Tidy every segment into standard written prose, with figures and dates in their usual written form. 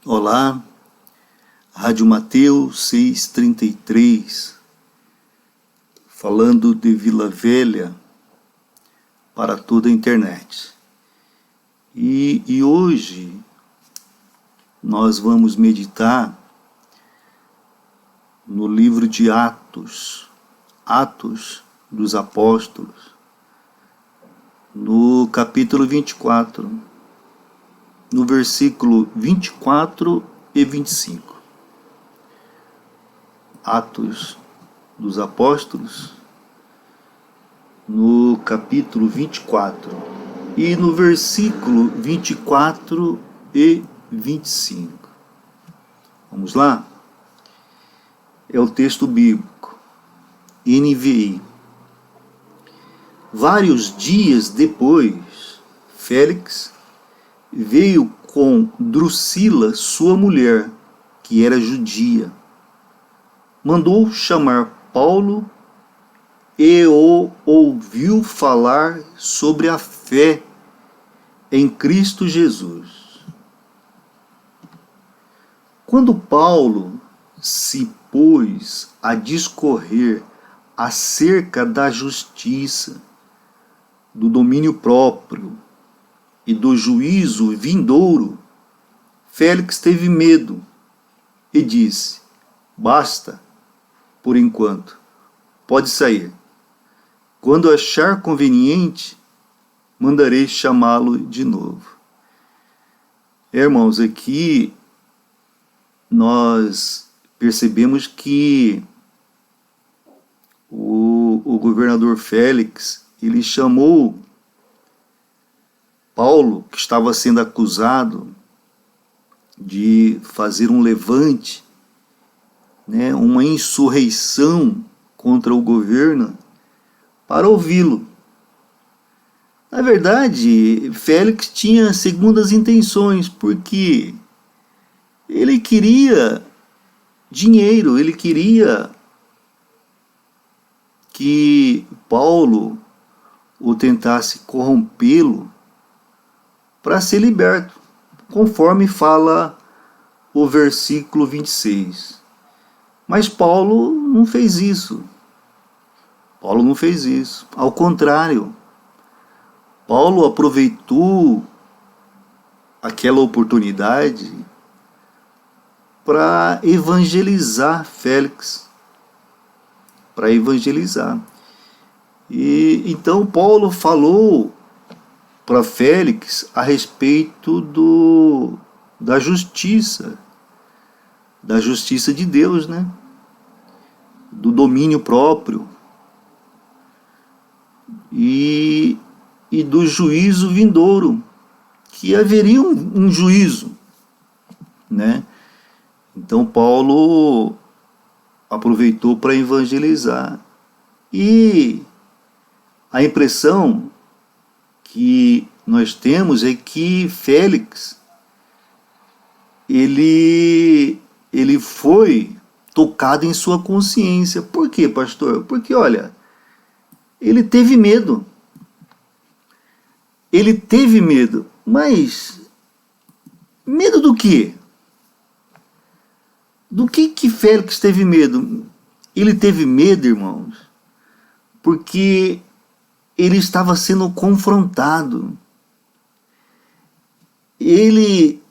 Olá, Rádio Mateus 633, falando de Vila Velha para toda a internet. E hoje nós vamos meditar no livro de Atos dos Apóstolos, no capítulo 24, no versículo 24 e 25. Atos dos Apóstolos, no capítulo 24, e no versículo 24 e 25. Vamos lá? É o texto bíblico, NVI. Vários dias depois, Félix veio com Drusila, sua mulher, que era judia. Mandou chamar Paulo e o ouviu falar sobre a fé em Cristo Jesus. Quando Paulo se pôs a discorrer acerca da justiça, do domínio próprio e do juízo vindouro, Félix teve medo e disse: basta, por enquanto, pode sair. Quando achar conveniente, mandarei chamá-lo de novo. Irmãos, aqui nós percebemos que o governador Félix, ele chamou Paulo, que estava sendo acusado de fazer um levante, uma insurreição contra o governo, para ouvi-lo. Na verdade, Félix tinha segundas intenções, porque ele queria dinheiro, ele queria que Paulo o tentasse corrompê-lo para ser liberto, conforme fala o versículo 26. Mas Paulo não fez isso. Paulo não fez isso. Ao contrário, Paulo aproveitou aquela oportunidade para evangelizar Félix. Para evangelizar. E então Paulo falou para Félix a respeito da justiça de Deus, do domínio próprio e do juízo vindouro, que haveria um juízo, Então Paulo aproveitou para evangelizar, e a impressão que nós temos é que Félix ele foi tocado em sua consciência. Por quê, pastor? Porque, olha, ele teve medo. Ele teve medo. Mas medo do quê? Do que Félix teve medo? Ele teve medo, irmãos, porque ele estava sendo confrontado. Ele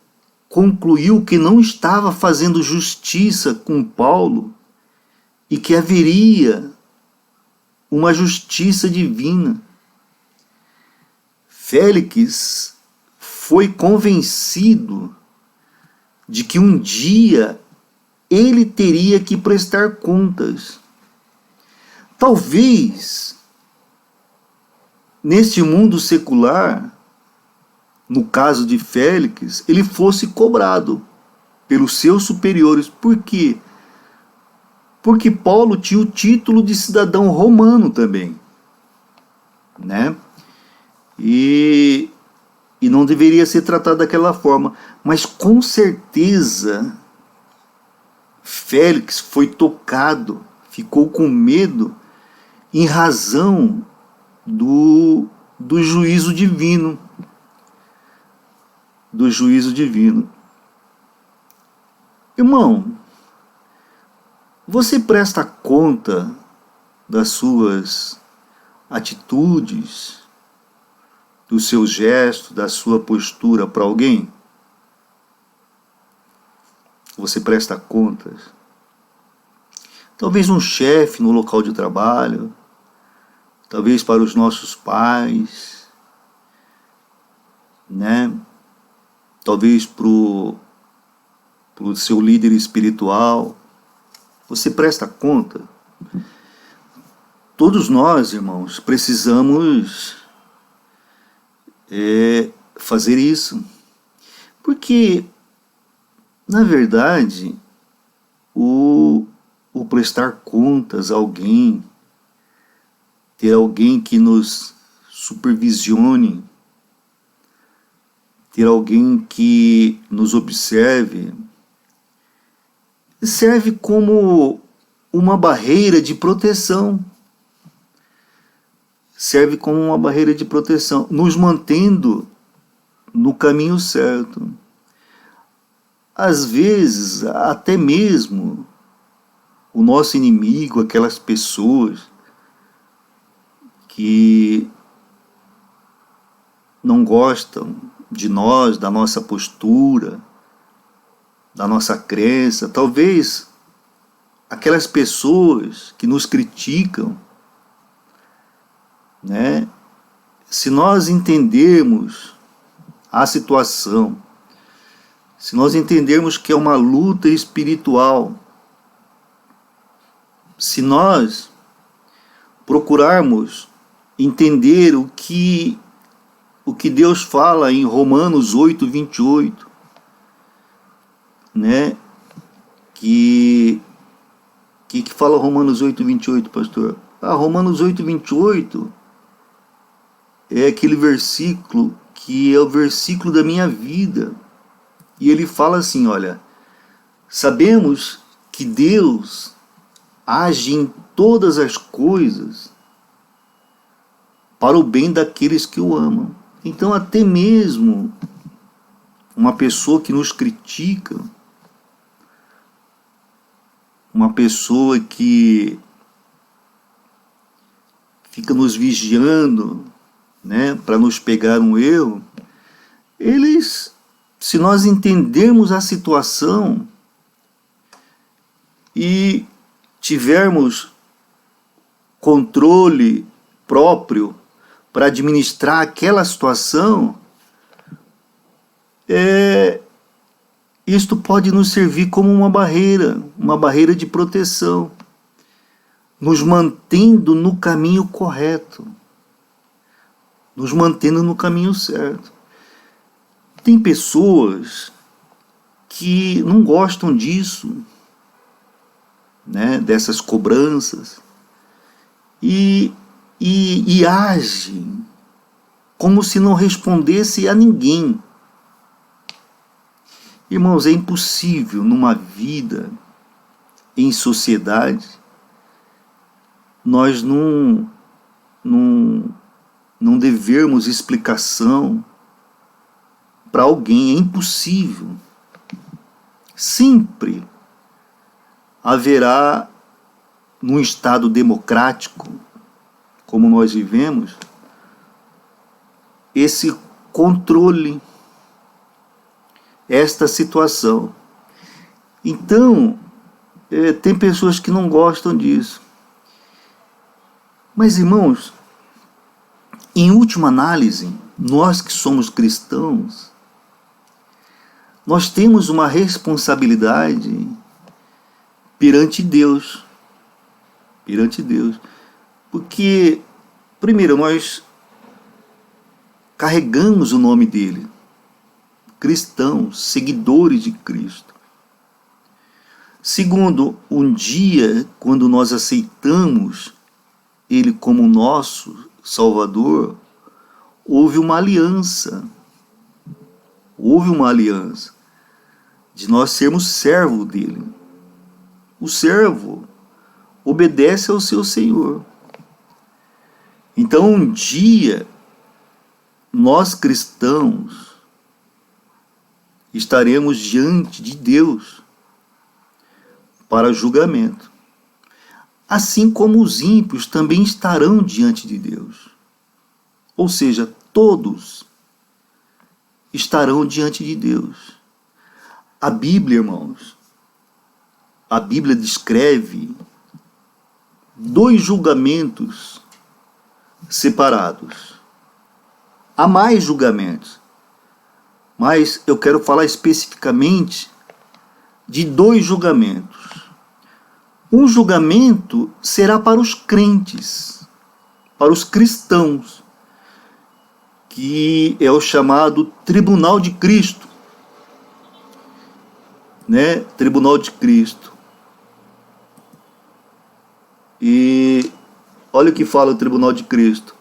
concluiu que não estava fazendo justiça com Paulo e que haveria uma justiça divina. Félix foi convencido de que um dia ele teria que prestar contas. Talvez neste mundo secular, no caso de Félix, ele fosse cobrado pelos seus superiores. Por quê? Porque Paulo tinha o título de cidadão romano também, E não deveria ser tratado daquela forma. Mas com certeza Félix foi tocado, ficou com medo em razão do juízo divino. Irmão, você presta conta das suas atitudes, do seu gesto, da sua postura para alguém? Você presta contas? Talvez um chefe no local de trabalho, talvez para os nossos pais, né? Talvez para o seu líder espiritual. Você presta conta? Todos nós, irmãos, precisamos fazer isso. Porque, na verdade, o prestar contas a alguém, ter alguém que nos supervisione, ter alguém que nos observe, serve como uma barreira de proteção. Serve como uma barreira de proteção, nos mantendo no caminho certo. Às vezes, até mesmo o nosso inimigo, aquelas pessoas que não gostam de nós, da nossa postura, da nossa crença, talvez aquelas pessoas que nos criticam, né? Se nós entendermos a situação, se nós entendermos que é uma luta espiritual, se nós procurarmos entender o que Deus fala em Romanos 8:28, né? Que fala Romanos 8:28, pastor? Romanos 8:28 é aquele versículo que é o versículo da minha vida. E ele fala assim, olha, sabemos que Deus age em todas as coisas para o bem daqueles que o amam. Então, até mesmo uma pessoa que nos critica, uma pessoa que fica nos vigiando, né, para nos pegar um erro, eles, se nós entendermos a situação e tivermos controle próprio para administrar aquela situação, isto pode nos servir como uma barreira de proteção, nos mantendo no caminho correto, nos mantendo no caminho certo. Tem pessoas que não gostam disso, né, dessas cobranças, e agem como se não respondesse a ninguém. Irmãos, é impossível numa vida em sociedade nós não devermos explicação para alguém. É impossível. Sempre haverá, num estado democrático como nós vivemos, esse controle, esta situação. Então, tem pessoas que não gostam disso. Mas, irmãos, em última análise, nós que somos cristãos, nós temos uma responsabilidade perante Deus. Perante Deus. Porque, primeiro, nós carregamos o nome dele. Cristãos, seguidores de Cristo. Segundo, um dia, quando nós aceitamos ele como nosso Salvador, houve uma aliança. Houve uma aliança de nós sermos servo dele. O servo obedece ao seu Senhor. Então, um dia, nós cristãos estaremos diante de Deus, para julgamento. Assim como os ímpios também estarão diante de Deus. Ou seja, todos estarão diante de Deus. A Bíblia, irmãos, a Bíblia descreve 2 julgamentos separados. Há mais julgamentos, mas eu quero falar especificamente de 2 julgamentos. Um julgamento será para os crentes, para os cristãos, que é o chamado Tribunal de Cristo, né? Tribunal de Cristo. E olha o que fala o Tribunal de Cristo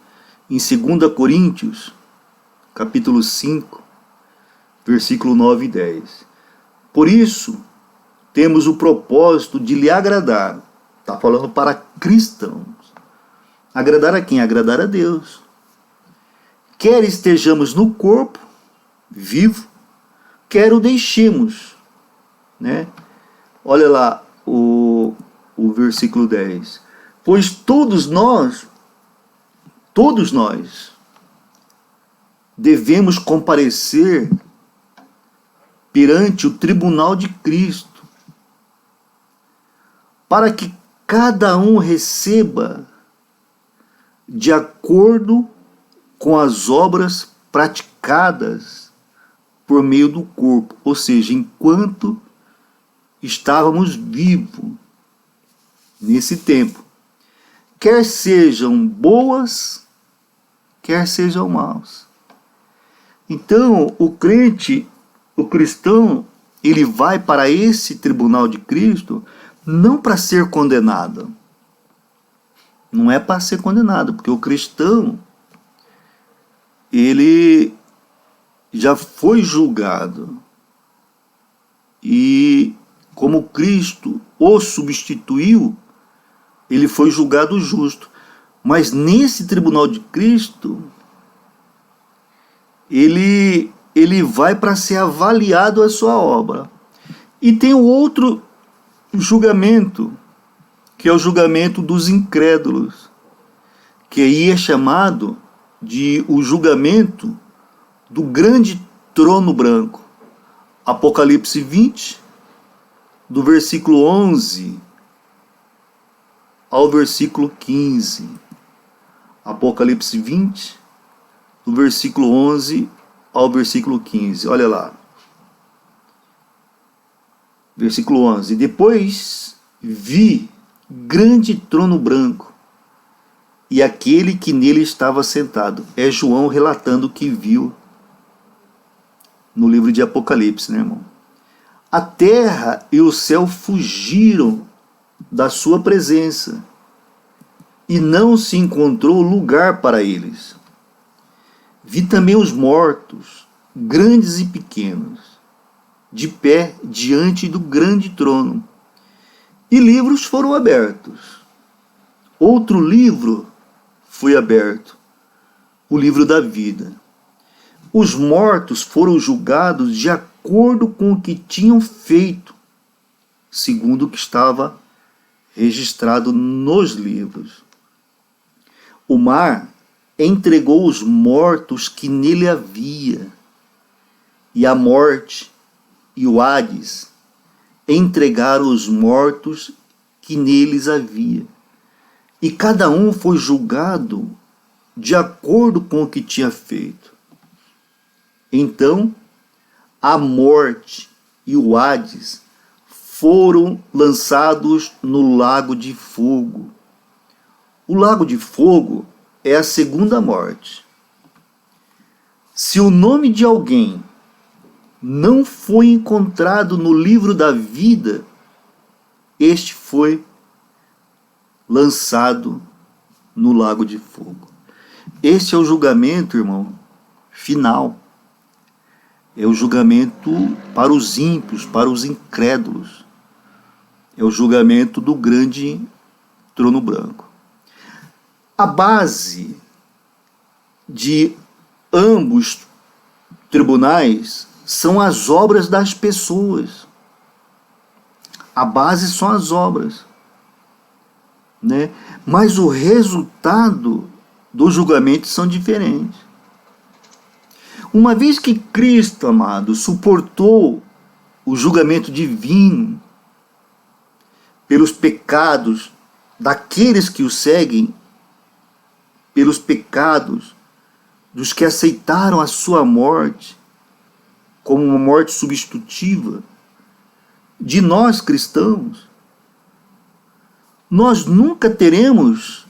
em 2 Coríntios, capítulo 5, versículo 9 e 10. Por isso, temos o propósito de lhe agradar. Está falando para cristãos. Agradar a quem? Agradar a Deus. Quer estejamos no corpo, vivo, quer o deixemos. Né? Olha lá o versículo 10. Pois todos nós devemos comparecer perante o tribunal de Cristo, para que cada um receba de acordo com as obras praticadas por meio do corpo, ou seja, enquanto estávamos vivos nesse tempo, quer sejam boas, quer sejam maus. Então, o crente, o cristão, ele vai para esse tribunal de Cristo não para ser condenado. Não é para ser condenado, porque o cristão, ele já foi julgado. E como Cristo o substituiu, ele foi julgado justo. Mas nesse tribunal de Cristo, ele vai para ser avaliado a sua obra. E tem o outro julgamento, que é o julgamento dos incrédulos, que aí é chamado de o julgamento do grande trono branco. Apocalipse 20, do versículo 11 ao versículo 15. Apocalipse 20, do versículo 11 ao versículo 15. Olha lá. Versículo 11. Depois vi grande trono branco e aquele que nele estava sentado. É João relatando o que viu no livro de Apocalipse, né, irmão? A terra e o céu fugiram da sua presença e não se encontrou lugar para eles. Vi também os mortos, grandes e pequenos, de pé diante do grande trono, e livros foram abertos. Outro livro foi aberto, o livro da vida. Os mortos foram julgados de acordo com o que tinham feito, segundo o que estava registrado nos livros. O mar entregou os mortos que nele havia, e a morte e o Hades entregaram os mortos que neles havia. E cada um foi julgado de acordo com o que tinha feito. Então, a morte e o Hades foram lançados no lago de fogo. O lago de fogo é a segunda morte. Se o nome de alguém não foi encontrado no livro da vida, este foi lançado no lago de fogo. Este é o julgamento, irmão, final. É o julgamento para os ímpios, para os incrédulos. É o julgamento do grande trono branco. A base de ambos tribunais são as obras das pessoas. A base são as obras, né? Mas o resultado do julgamento são diferentes. Uma vez que Cristo, amado, suportou o julgamento divino pelos pecados daqueles que o seguem, pelos pecados dos que aceitaram a sua morte como uma morte substitutiva, de nós cristãos, nós nunca teremos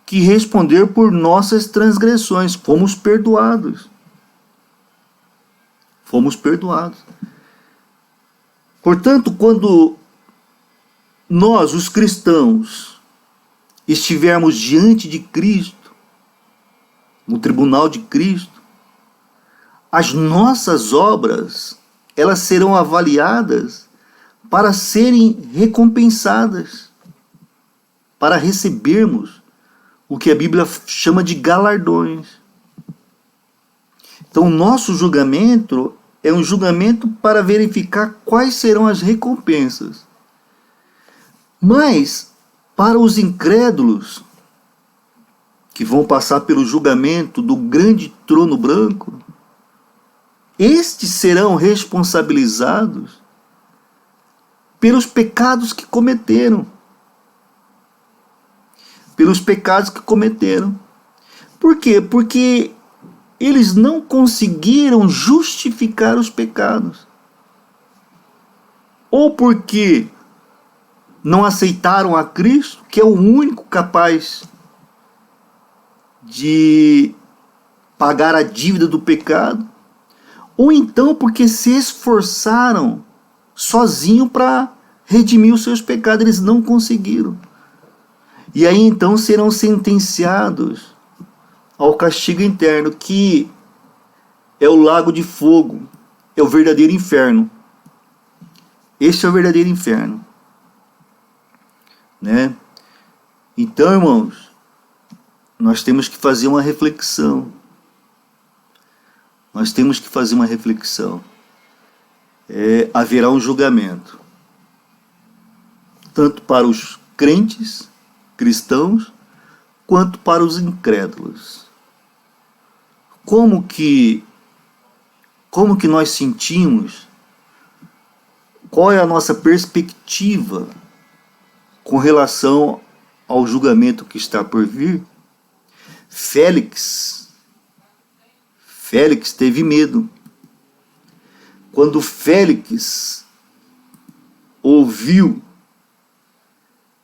que responder por nossas transgressões. Fomos perdoados. Fomos perdoados. Portanto, quando nós, os cristãos, estivermos diante de Cristo, no tribunal de Cristo, as nossas obras, elas serão avaliadas para serem recompensadas, para recebermos o que a Bíblia chama de galardões. Então, o nosso julgamento é um julgamento para verificar quais serão as recompensas. Mas, para os incrédulos, que vão passar pelo julgamento do grande trono branco, estes serão responsabilizados pelos pecados que cometeram. Pelos pecados que cometeram. Por quê? Porque eles não conseguiram justificar os pecados. Ou porque não aceitaram a Cristo, que é o único capaz de pagar a dívida do pecado, ou então porque se esforçaram sozinho para redimir os seus pecados, eles não conseguiram. E aí então serão sentenciados ao castigo eterno, que é o lago de fogo, é o verdadeiro inferno. Este é o verdadeiro inferno, né? Então, irmãos, nós temos que fazer uma reflexão. Nós temos que fazer uma reflexão. Haverá um julgamento, tanto para os crentes, cristãos, quanto para os incrédulos. Como que nós sentimos? Qual é a nossa perspectiva com relação ao julgamento que está por vir? Félix teve medo. Quando Félix ouviu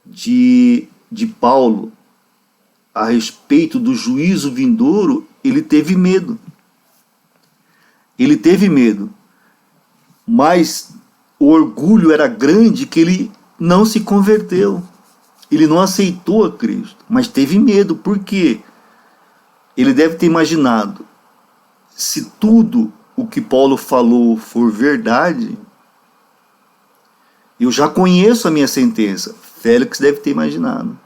de Paulo a respeito do juízo vindouro, ele teve medo. Ele teve medo. Mas o orgulho era grande que ele não se converteu. Ele não aceitou a Cristo, mas teve medo. Por quê? Ele deve ter imaginado, se tudo o que Paulo falou for verdade, eu já conheço a minha sentença. Félix deve ter imaginado.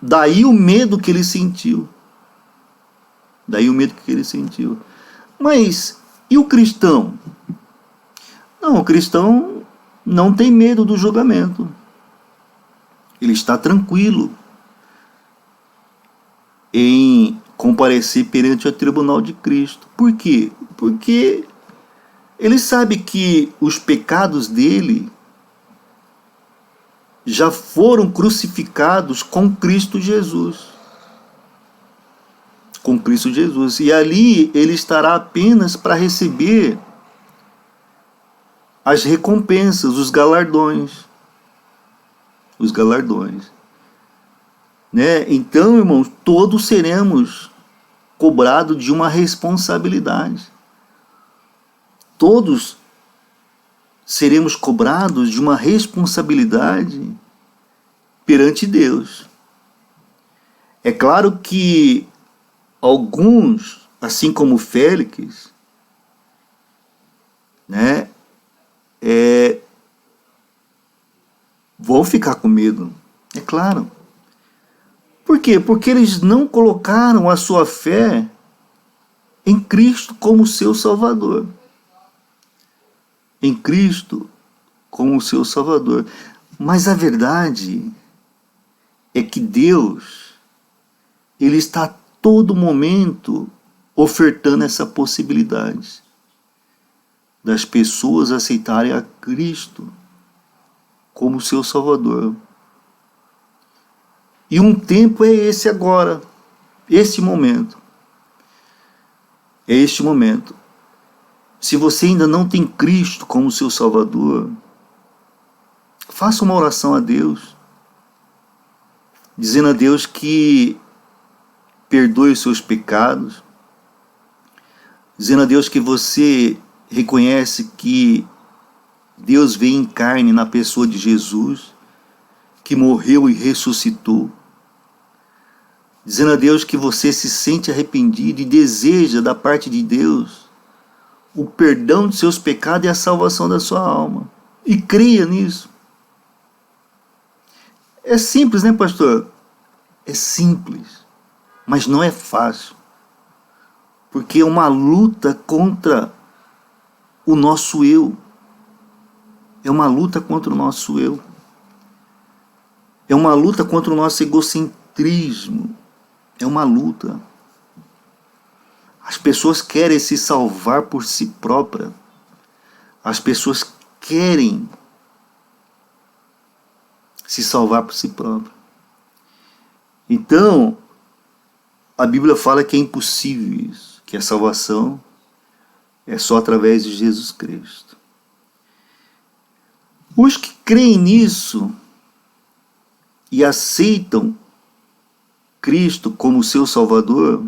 Daí o medo que ele sentiu. Mas, e o cristão? Não, o cristão não tem medo do julgamento. Ele está tranquilo em comparecer perante o tribunal de Cristo. Por quê? Porque ele sabe que os pecados dele já foram crucificados com Cristo Jesus. E ali ele estará apenas para receber as recompensas, os galardões. Né? Então, irmãos, todos seremos cobrados de uma responsabilidade. Todos seremos cobrados de uma responsabilidade perante Deus. É claro que alguns, assim como Félix, né, vão ficar com medo. É claro. Por quê? Porque eles não colocaram a sua fé em Cristo como seu Salvador. em Cristo como o seu Salvador. Mas a verdade é que Deus, Ele está a todo momento ofertando essa possibilidade das pessoas aceitarem a Cristo como seu Salvador. E um tempo é esse agora, esse momento. É este momento. Se você ainda não tem Cristo como seu Salvador, faça uma oração a Deus, dizendo a Deus que perdoe os seus pecados, dizendo a Deus que você reconhece que Deus veio em carne na pessoa de Jesus, que morreu e ressuscitou, dizendo a Deus que você se sente arrependido e deseja da parte de Deus o perdão de seus pecados e a salvação da sua alma. E creia nisso. É simples, né, pastor? É simples, mas não é fácil. Porque é uma luta contra o nosso eu. É uma luta contra o nosso eu. É uma luta contra o nosso egocentrismo. É uma luta. As pessoas querem se salvar por si próprias. As pessoas querem se salvar por si próprias. Então, a Bíblia fala que é impossível isso, que a salvação é só através de Jesus Cristo. Os que creem nisso e aceitam Cristo como seu Salvador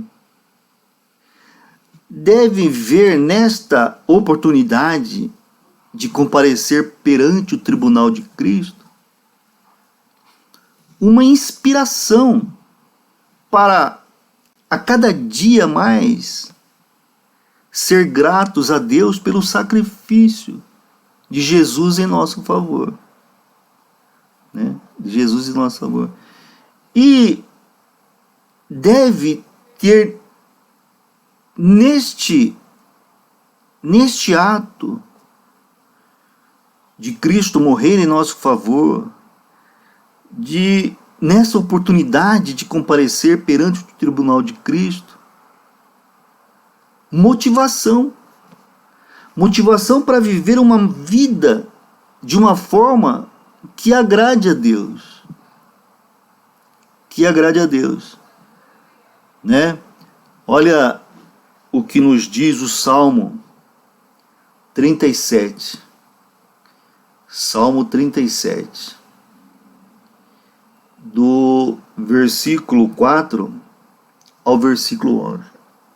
devem ver nesta oportunidade de comparecer perante o tribunal de Cristo uma inspiração para a cada dia mais ser gratos a Deus pelo sacrifício de Jesus em nosso favor. Né? De Jesus em nosso favor. E deve ter neste ato de Cristo morrer em nosso favor, nessa oportunidade de comparecer perante o tribunal de Cristo, motivação para viver uma vida de uma forma que agrade a Deus. Que agrade a Deus. Né? Olha o que nos diz o Salmo 37. Salmo 37. Do versículo 4 ao versículo 11.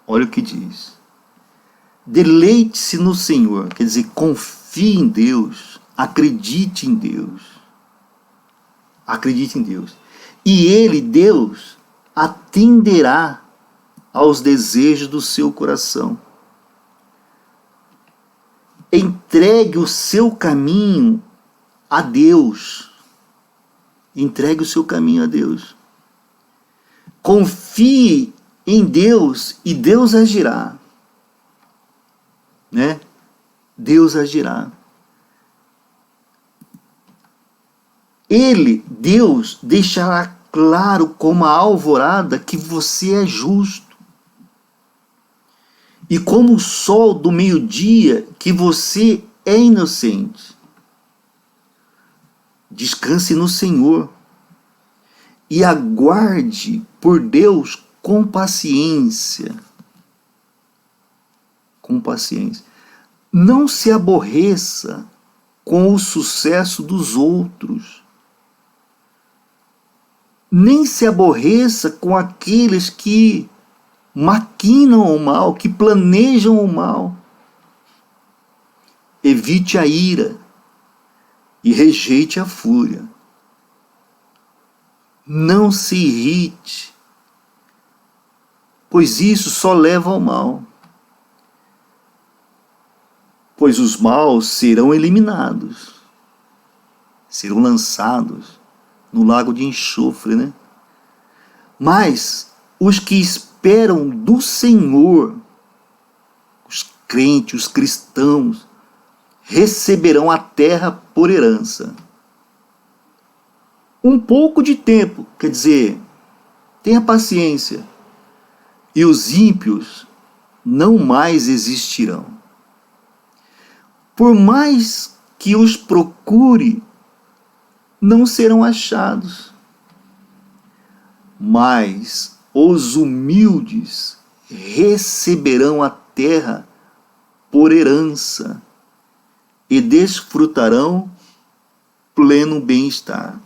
Olha o que diz. Deleite-se no Senhor, quer dizer, confie em Deus, acredite em Deus. Acredite em Deus. E Ele, Deus, atenderá aos desejos do seu coração. Entregue o seu caminho a Deus. Entregue o seu caminho a Deus. Confie em Deus e Deus agirá. Né? Deus agirá. Ele, Deus, deixará claro como a alvorada que você é justo. E como o sol do meio-dia que você é inocente. Descanse no Senhor e aguarde por Deus com paciência. Com paciência. Não se aborreça com o sucesso dos outros. Nem se aborreça com aqueles que maquinam o mal, que planejam o mal. Evite a ira e rejeite a fúria. Não se irrite, pois isso só leva ao mal. Pois os maus serão eliminados, serão lançados no lago de enxofre, né? Mas os que esperam do Senhor, os crentes, os cristãos, receberão a terra por herança. Um pouco de tempo, quer dizer, tenha paciência, e os ímpios não mais existirão. Por mais que os procure, não serão achados. Mas os humildes receberão a terra por herança e desfrutarão pleno bem-estar.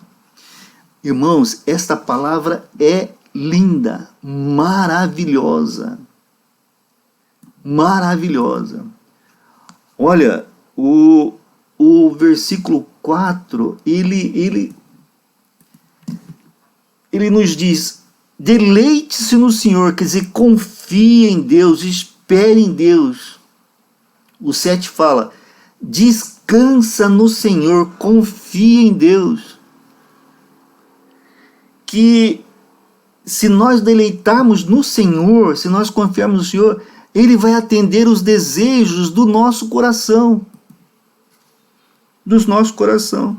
Irmãos, esta palavra é linda, maravilhosa. Maravilhosa. Olha, o versículo 4, ele nos diz: deleite-se no Senhor, quer dizer, confie em Deus, espere em Deus. O 7 fala: descansa no Senhor, confia em Deus. Que se nós deleitarmos no Senhor, se nós confiarmos no Senhor, Ele vai atender os desejos do nosso coração. Dos nossos corações.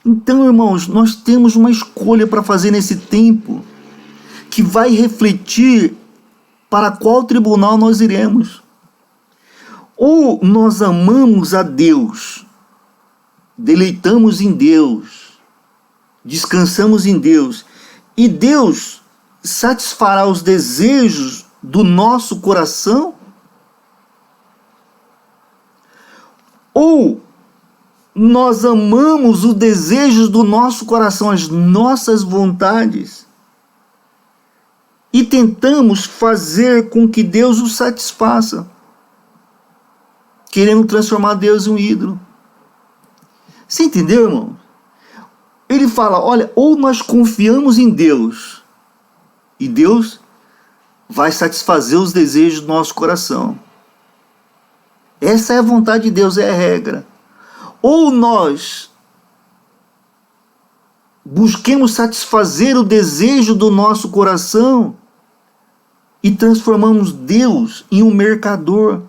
Então, irmãos, nós temos uma escolha para fazer nesse tempo que vai refletir para qual tribunal nós iremos. Ou nós amamos a Deus, deleitamos em Deus, descansamos em Deus, e Deus satisfará os desejos do nosso coração? Ou nós amamos os desejos do nosso coração, as nossas vontades, e tentamos fazer com que Deus os satisfaça, querendo transformar Deus em um ídolo? Você entendeu, irmão? Ele fala, olha, ou nós confiamos em Deus, e Deus vai satisfazer os desejos do nosso coração. Essa é a vontade de Deus, é a regra. Ou nós busquemos satisfazer o desejo do nosso coração e transformamos Deus em um mercador,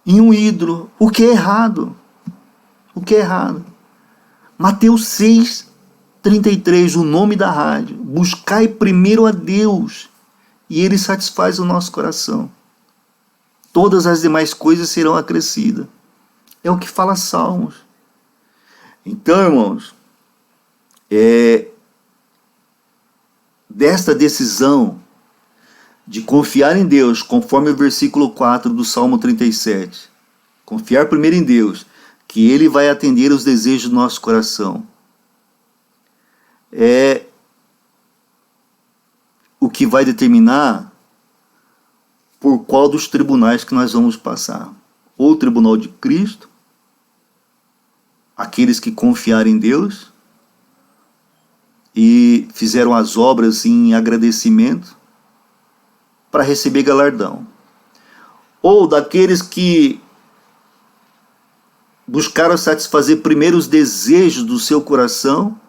em um ídolo, o que é errado. O que é errado. Mateus 6:33, o nome da rádio: buscai primeiro a Deus e Ele satisfaz o nosso coração. Todas as demais coisas serão acrescidas. É o que fala Salmos. Então, irmãos, desta decisão de confiar em Deus, conforme o versículo 4 do Salmo 37, confiar primeiro em Deus, que Ele vai atender os desejos do nosso coração, é o que vai determinar por qual dos tribunais que nós vamos passar. Ou o tribunal de Cristo, aqueles que confiaram em Deus e fizeram as obras em agradecimento para receber galardão. Ou daqueles que buscaram satisfazer primeiro os desejos do seu coração,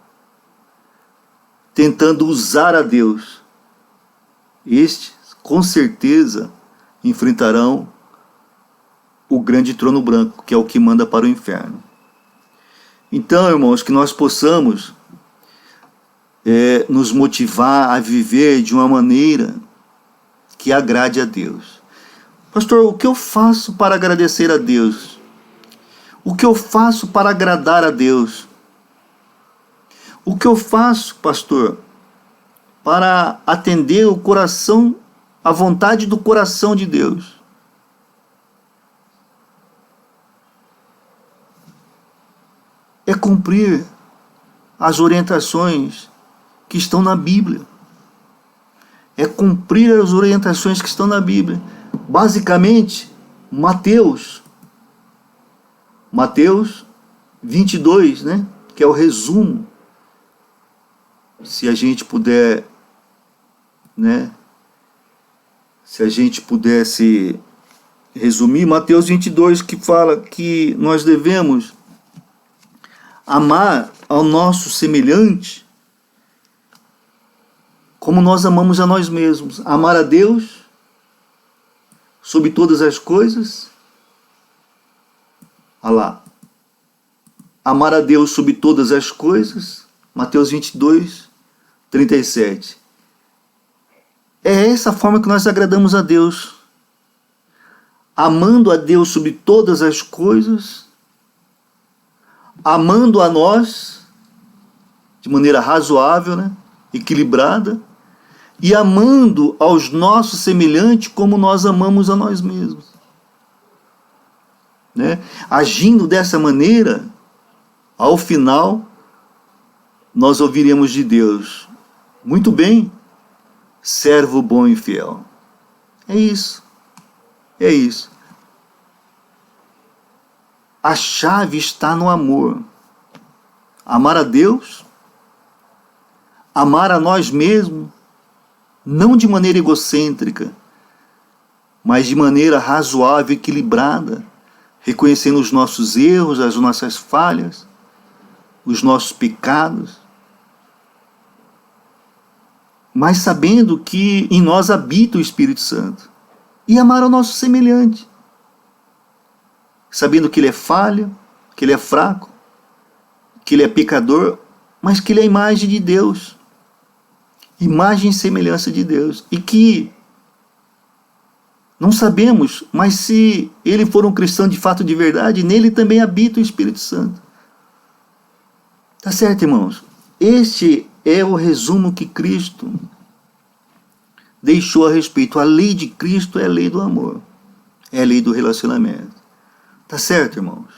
tentando usar a Deus. Estes, com certeza, enfrentarão o grande trono branco, que é o que manda para o inferno. Então, irmãos, que nós possamos nos motivar a viver de uma maneira que agrade a Deus. Pastor, o que eu faço para agradecer a Deus? O que eu faço para agradar a Deus? O que eu faço, pastor, para atender o coração, a vontade do coração de Deus? É cumprir as orientações que estão na Bíblia. É cumprir as orientações que estão na Bíblia. Basicamente, Mateus 22, né? Que é o resumo. Se a gente puder, né? Se a gente pudesse resumir, Mateus 22, que fala que nós devemos amar ao nosso semelhante como nós amamos a nós mesmos. Amar a Deus sobre todas as coisas. Olha lá. amar a Deus sobre todas as coisas, Mateus 22, 37. É essa a forma que nós agradamos a Deus, amando a Deus sobre todas as coisas, amando a nós de maneira razoável, né? Equilibrada, e amando aos nossos semelhantes como nós amamos a nós mesmos. Né? Agindo dessa maneira, ao final, nós ouviremos de Deus: muito bem, servo bom e fiel. É isso. É isso. A chave está no amor. Amar a Deus, amar a nós mesmos, não de maneira egocêntrica, mas de maneira razoável, equilibrada, reconhecendo os nossos erros, as nossas falhas, os nossos pecados, mas sabendo que em nós habita o Espírito Santo. E amar ao nosso semelhante, sabendo que ele é falho, que ele é fraco, que ele é pecador, mas que ele é a imagem de Deus, imagem e semelhança de Deus, e que não sabemos, mas se ele for um cristão de fato, de verdade, nele também habita o Espírito Santo. Tá certo, irmãos? Este é o resumo que Cristo deixou a respeito. A lei de Cristo é a lei do amor, é a lei do relacionamento. Tá certo, irmãos?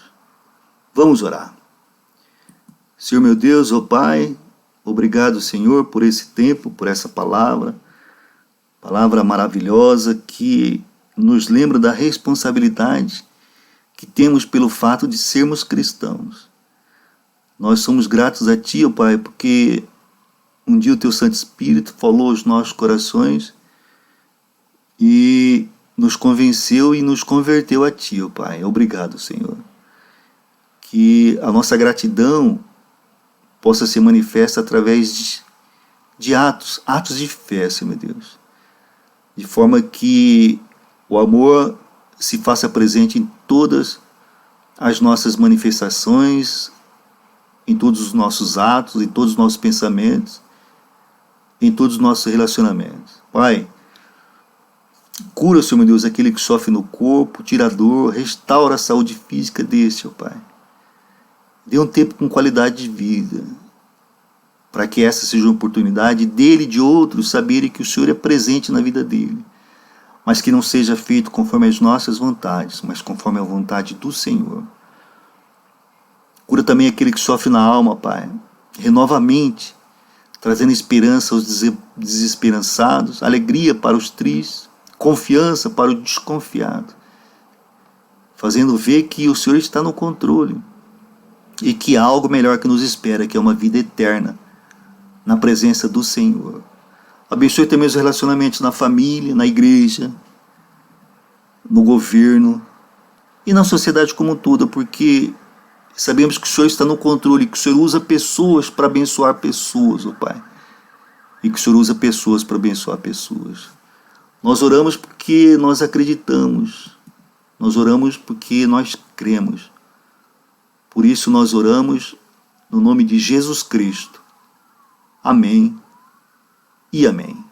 Vamos orar. Senhor meu Deus, ó Pai, obrigado, Senhor, por esse tempo, por essa palavra maravilhosa que nos lembra da responsabilidade que temos pelo fato de sermos cristãos. Nós somos gratos a Ti, ó Pai, porque um dia o Teu Santo Espírito falou aos nossos corações e nos convenceu e nos converteu a Ti, ó Pai. Obrigado, Senhor. Que a nossa gratidão possa ser manifesta através de atos de fé, Senhor meu Deus. De forma que o amor se faça presente em todas as nossas manifestações, em todos os nossos atos, em todos os nossos pensamentos, em todos os nossos relacionamentos. Pai, cura, Senhor meu Deus, aquele que sofre no corpo, tira a dor, restaura a saúde física desse, ó Pai. Dê um tempo com qualidade de vida, para que essa seja uma oportunidade dele e de outros saberem que o Senhor é presente na vida dele, mas que não seja feito conforme as nossas vontades, mas conforme a vontade do Senhor. Cura também aquele que sofre na alma, Pai. Renova a mente, trazendo esperança aos desesperançados, alegria para os tristes, confiança para o desconfiado, fazendo ver que o Senhor está no controle e que há algo melhor que nos espera, que é uma vida eterna na presença do Senhor. Abençoe também os relacionamentos na família, na igreja, no governo e na sociedade como um todo, porque sabemos que o Senhor está no controle, que o Senhor usa pessoas para abençoar pessoas, ó Pai, e que o Senhor usa pessoas para abençoar pessoas. Nós oramos porque nós acreditamos, nós oramos porque nós cremos. Por isso nós oramos no nome de Jesus Cristo. Amém e amém.